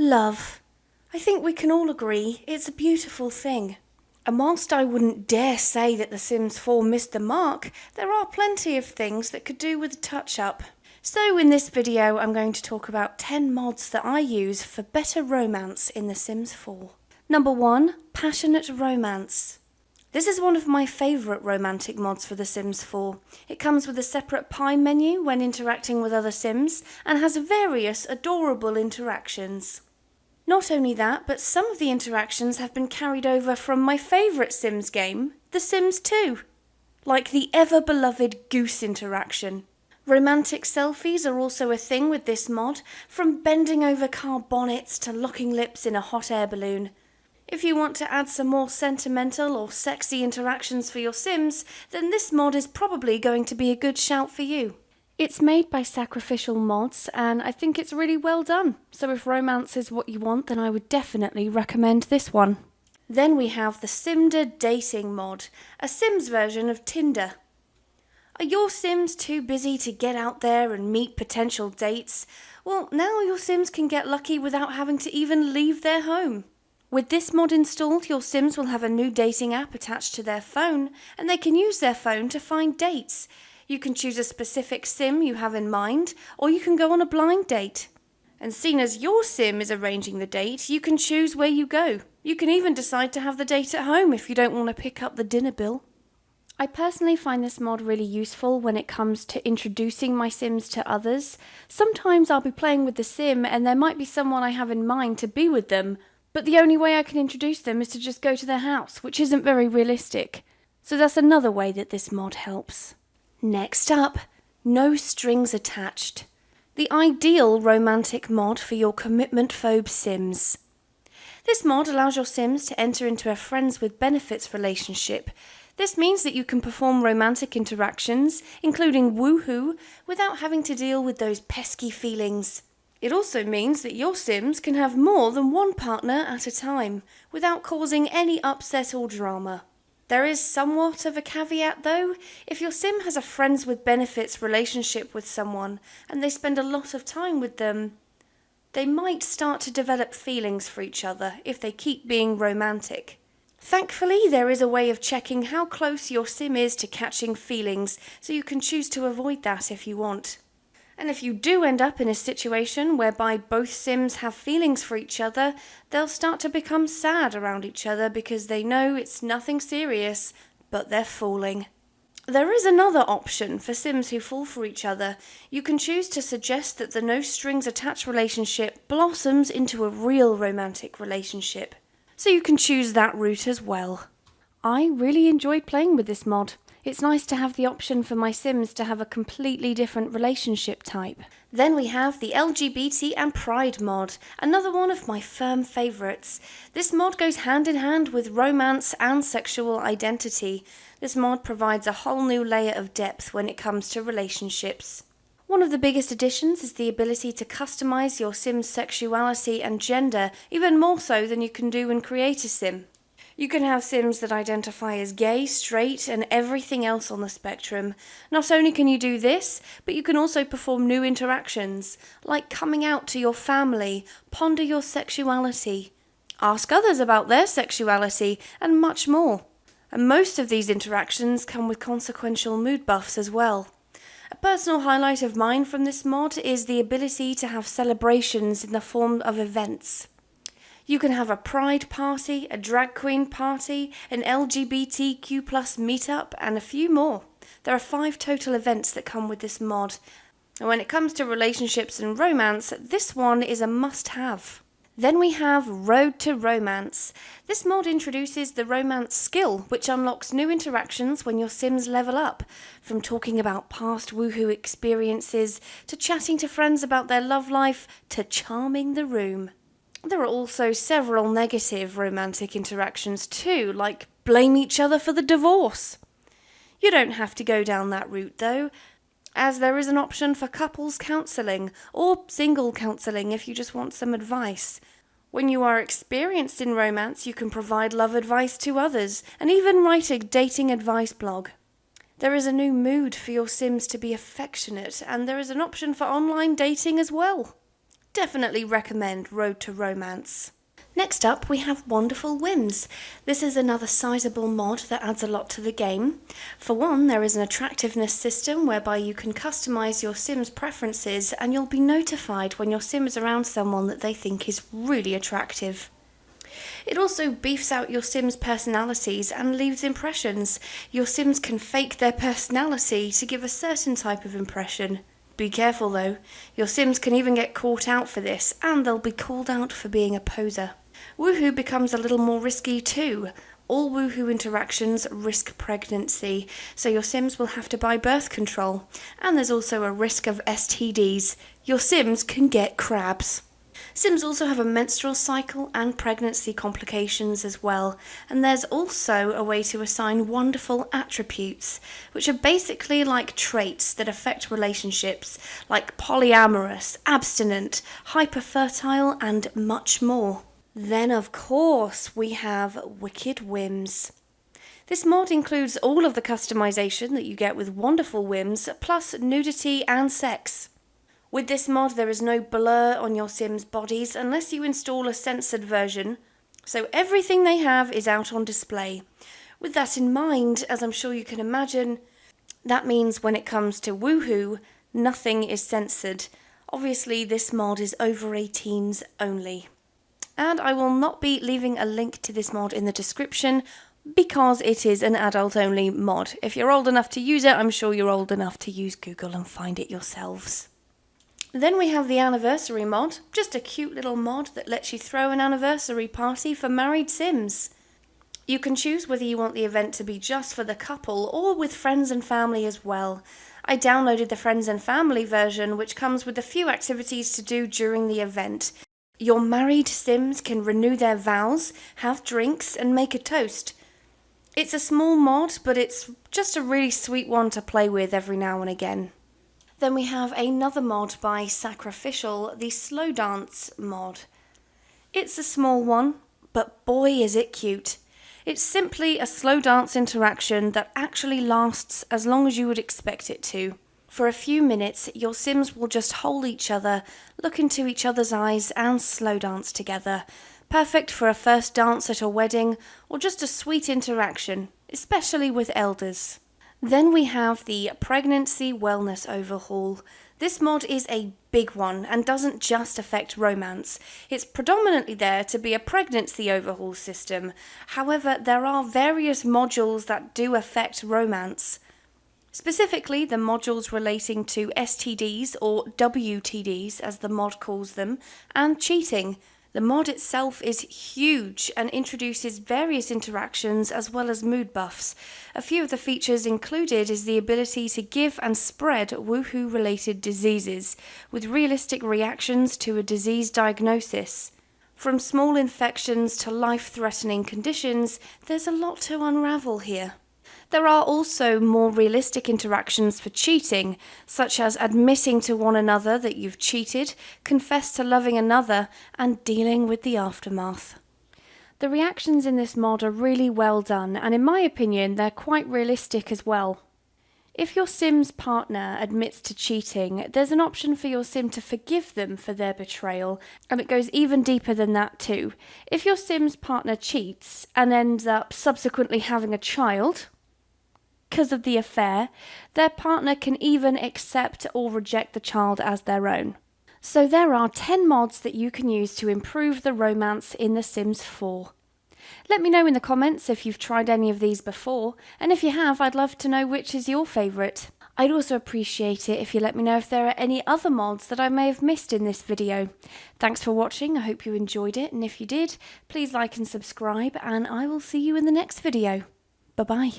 Love. I think we can all agree it's a beautiful thing. And whilst I wouldn't dare say that The Sims 4 missed the mark, there are plenty of things that could do with a touch-up. So in this video I'm going to talk about 10 mods that I use for better romance in The Sims 4. Number 1. Passionate Romance. This is one of my favourite romantic mods for The Sims 4. It comes with a separate pie menu when interacting with other Sims and has various adorable interactions. Not only that, but some of the interactions have been carried over from my favourite Sims game, The Sims 2. Like the ever-beloved goose interaction. Romantic selfies are also a thing with this mod, from bending over car bonnets to locking lips in a hot air balloon. If you want to add some more sentimental or sexy interactions for your Sims, then this mod is probably going to be a good shout for you. It's made by Sacrificial Mods, and I think it's really well done. So if romance is what you want, then I would definitely recommend this one. Then we have the Cinder Dating mod, a Sims version of Tinder. Are your Sims too busy to get out there and meet potential dates? Well, now your Sims can get lucky without having to even leave their home. With this mod installed, your Sims will have a new dating app attached to their phone, and they can use their phone to find dates. You can choose a specific Sim you have in mind, or you can go on a blind date. And seeing as your Sim is arranging the date, you can choose where you go. You can even decide to have the date at home if you don't want to pick up the dinner bill. I personally find this mod really useful when it comes to introducing my Sims to others. Sometimes I'll be playing with the Sim and there might be someone I have in mind to be with them, but the only way I can introduce them is to just go to their house, which isn't very realistic. So that's another way that this mod helps. Next up, no strings attached. The ideal romantic mod for your commitment-phobe Sims. This mod allows your Sims to enter into a friends with benefits relationship. This means that you can perform romantic interactions, including woohoo, without having to deal with those pesky feelings. It also means that your Sims can have more than one partner at a time, without causing any upset or drama. There is somewhat of a caveat though. If your Sim has a friends with benefits relationship with someone, and they spend a lot of time with them, they might start to develop feelings for each other if they keep being romantic. Thankfully, there is a way of checking how close your Sim is to catching feelings, so you can choose to avoid that if you want. And if you do end up in a situation whereby both Sims have feelings for each other, they'll start to become sad around each other because they know it's nothing serious, but they're falling. There is another option for Sims who fall for each other. You can choose to suggest that the no strings attached relationship blossoms into a real romantic relationship. So you can choose that route as well. I really enjoyed playing with this mod. It's nice to have the option for my Sims to have a completely different relationship type. Then we have the LGBT and Pride mod, another one of my firm favourites. This mod goes hand in hand with romance and sexual identity. This mod provides a whole new layer of depth when it comes to relationships. One of the biggest additions is the ability to customise your Sim's sexuality and gender, even more so than you can do in Create a Sim. You can have Sims that identify as gay, straight, and everything else on the spectrum. Not only can you do this, but you can also perform new interactions, like coming out to your family, ponder your sexuality, ask others about their sexuality, and much more. And most of these interactions come with consequential mood buffs as well. A personal highlight of mine from this mod is the ability to have celebrations in the form of events. You can have a pride party, a drag queen party, an LGBTQ+ meetup, and a few more. There are 5 total events that come with this mod. And when it comes to relationships and romance, this one is a must-have. Then we have Road to Romance. This mod introduces the romance skill, which unlocks new interactions when your Sims level up. From talking about past woohoo experiences, to chatting to friends about their love life, to charming the room. There are also several negative romantic interactions too, like blame each other for the divorce. You don't have to go down that route though, as there is an option for couples counselling or single counselling if you just want some advice. When you are experienced in romance, you can provide love advice to others and even write a dating advice blog. There is a new mood for your Sims to be affectionate, and there is an option for online dating as well. Definitely recommend Road to Romance. Next up, we have Wonderful Whims. This is another sizable mod that adds a lot to the game. For one, there is an attractiveness system whereby you can customise your Sim's preferences and you'll be notified when your Sim is around someone that they think is really attractive. It also beefs out your Sims' personalities and leaves impressions. Your Sims can fake their personality to give a certain type of impression. Be careful though, your Sims can even get caught out for this, and they'll be called out for being a poser. Woohoo becomes a little more risky too. All Woohoo interactions risk pregnancy, so your Sims will have to buy birth control. And there's also a risk of STDs. Your Sims can get crabs. Sims also have a menstrual cycle and pregnancy complications as well, and there's also a way to assign wonderful attributes, which are basically like traits that affect relationships, like polyamorous, abstinent, hyperfertile, and much more. Then of course we have Wicked Whims. This mod includes all of the customization that you get with Wonderful Whims, plus nudity and sex. With this mod, there is no blur on your Sims' bodies unless you install a censored version, so everything they have is out on display. With that in mind, as I'm sure you can imagine, that means when it comes to Woohoo, nothing is censored. Obviously, this mod is over 18s only. And I will not be leaving a link to this mod in the description because it is an adult-only mod. If you're old enough to use it, I'm sure you're old enough to use Google and find it yourselves. Then we have the Anniversary mod, just a cute little mod that lets you throw an anniversary party for married Sims. You can choose whether you want the event to be just for the couple or with friends and family as well. I downloaded the friends and family version, which comes with a few activities to do during the event. Your married Sims can renew their vows, have drinks, and make a toast. It's a small mod, but it's just a really sweet one to play with every now and again. Then we have another mod by Sacrificial, the Slow Dance mod. It's a small one, but boy is it cute. It's simply a slow dance interaction that actually lasts as long as you would expect it to. For a few minutes, your Sims will just hold each other, look into each other's eyes and slow dance together. Perfect for a first dance at a wedding or just a sweet interaction, especially with elders. Then we have the Pregnancy Wellness Overhaul. This mod is a big one and doesn't just affect romance. It's predominantly there to be a pregnancy overhaul system. However, there are various modules that do affect romance. Specifically, the modules relating to STDs, or WTDs as the mod calls them, and cheating. The mod itself is huge and introduces various interactions as well as mood buffs. A few of the features included is the ability to give and spread Woohoo-related diseases, with realistic reactions to a disease diagnosis. From small infections to life-threatening conditions, there's a lot to unravel here. There are also more realistic interactions for cheating, such as admitting to one another that you've cheated, confess to loving another, and dealing with the aftermath. The reactions in this mod are really well done, and in my opinion, they're quite realistic as well. If your Sim's partner admits to cheating, there's an option for your Sim to forgive them for their betrayal, and it goes even deeper than that too. If your Sim's partner cheats and ends up subsequently having a child, because of the affair, their partner can even accept or reject the child as their own. So there are 10 mods that you can use to improve the romance in The Sims 4. Let me know in the comments if you've tried any of these before, and if you have, I'd love to know which is your favourite. I'd also appreciate it if you let me know if there are any other mods that I may have missed in this video. Thanks for watching, I hope you enjoyed it, and if you did, please like and subscribe, and I will see you in the next video. Bye bye.